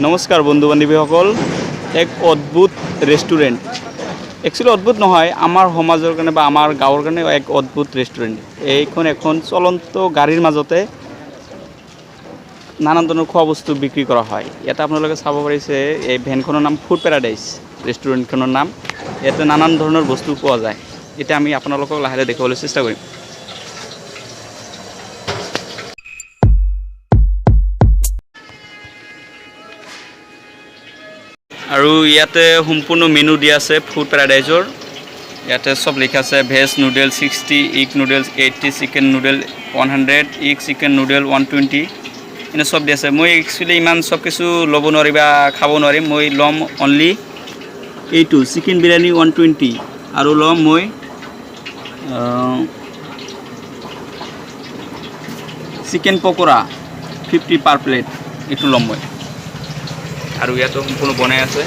নমস্কাৰ বন্ধু বান্ধৱীসকল এক অদ্ভুত ৰেষ্টুৰেণ্ট একচুৱেলি অদ্ভুত নহয় আমাৰ সমাজৰ কাৰণে বা আমাৰ গাঁৱৰ কাৰণে এক অদ্ভুত ৰেষ্টুৰেণ্ট এইখন এখন চলন্ত গাড়ীৰ মাজতে নানান ধৰণৰ খোৱা বস্তু বিক্ৰী কৰা হয় ইয়াতে আপোনালোকে চাব পাৰিছে এই ভেনখনৰ নাম ফুড পেৰাডাইজ ৰেষ্টুৰেণ্টখনৰ নাম ইয়াতে নানান ধৰণৰ বস্তু পোৱা যায় এতিয়া আমি আপোনালোকক লাহে লাহে দেখুৱাবলৈ চেষ্টা কৰিম আৰু ইয়াতে সম্পূৰ্ণ মেনু দিয়া আছে ফুড পেৰাডাইজৰ ইয়াতে সব লিখা আছে veg noodle 60 egg noodles 80 chicken noodle 100 egg chicken noodle 120 এনে সব দিয়া আছে মই একচুৱেলি ইমান সব কিছু ল'ব নোৱাৰি বা খাব নোৱাৰিম মই ল'ম অনলি এইটো চিকেন বিৰিয়ানী 120 আৰু ল'ম মই চিকেন পকোৰা 50 পাৰ প্লেট এইটো ল'ম মই আৰু ইয়াতো সম্পূৰ্ণ বনাই আছে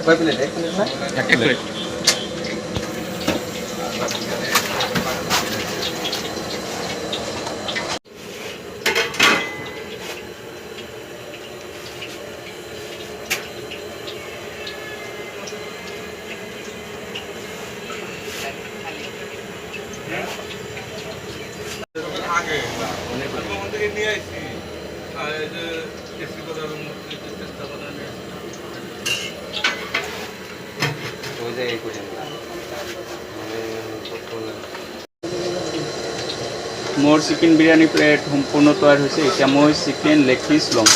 কয় প্লেট এক প্লেট আগে থেকে নিয়ে আসছি আর এই যে টেস্টি করার মধ্যে চেষ্টা করা মোৰ চিকেন বিৰিয়ানী প্লেট সম্পূৰ্ণ তৈয়াৰ হৈছে এতিয়া মই চিকেন লেগ পিচ ল'ম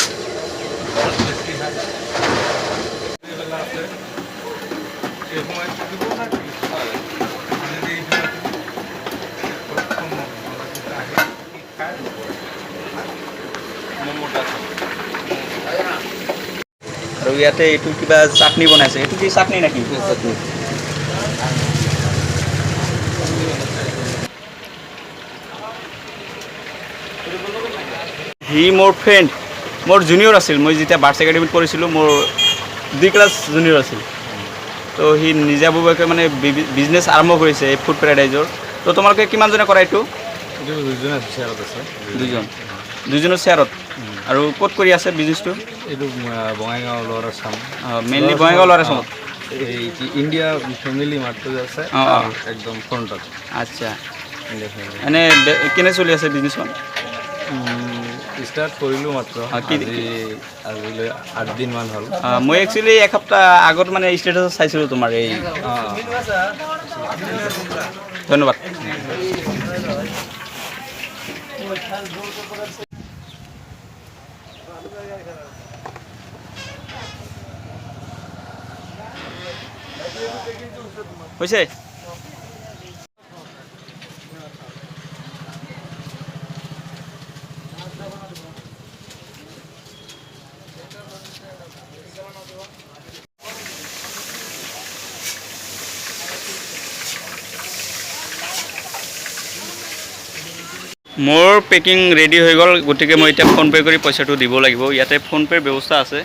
আৰু ইয়াতে এইটো কিবা চাটনি বনাইছে এইটো কি চাটনি নেকি চাটনি হি মোৰ ফ্ৰেণ্ড মোৰ জুনিয়ৰ আছিল মই যেতিয়া বাৰ্ছ একাডেমীত পঢ়িছিলোঁ মোৰ 2 ক্লাছ জুনিয়ৰ আছিল তো সি নিজাববীয়াকৈ মানে বিজনেছ আৰম্ভ কৰিছে এই ফুড পেৰাডাইজৰ তো তোমালোকে কিমানজনে কৰা এইটো দুজনৰ শ্বেয়াৰত আৰু ক'ত কৰি আছে বিজনেছটো এইটো বঙাইগাঁও লোৱাৰ আছাম মেইনলি বঙাইগাঁও লোৱাৰ আছামত এই ইণ্ডিয়া ফেমিলি মাৰ্টটো যে আছে একদম ফ্ৰণ্টত আচ্ছা এনে কেনে চলি আছে বিজনেছখন ষ্টাৰ্ট কৰিলোঁ মাত্ৰ আজিলৈ 8 দিনমান হ'ল মই একচুৱেলি এসপ্তাহ আগত মানে ষ্টেটাছত চাইছিলোঁ তোমাৰ এই ধন্যবাদ হৈছে মোৰ পেকিং ৰেডি হৈ গ'ল গতিকে মই এতিয়া ফোন পে' কৰি পইচাটো দিব লাগিব ইয়াতে ফোন পে'ৰ ব্যৱস্থা আছে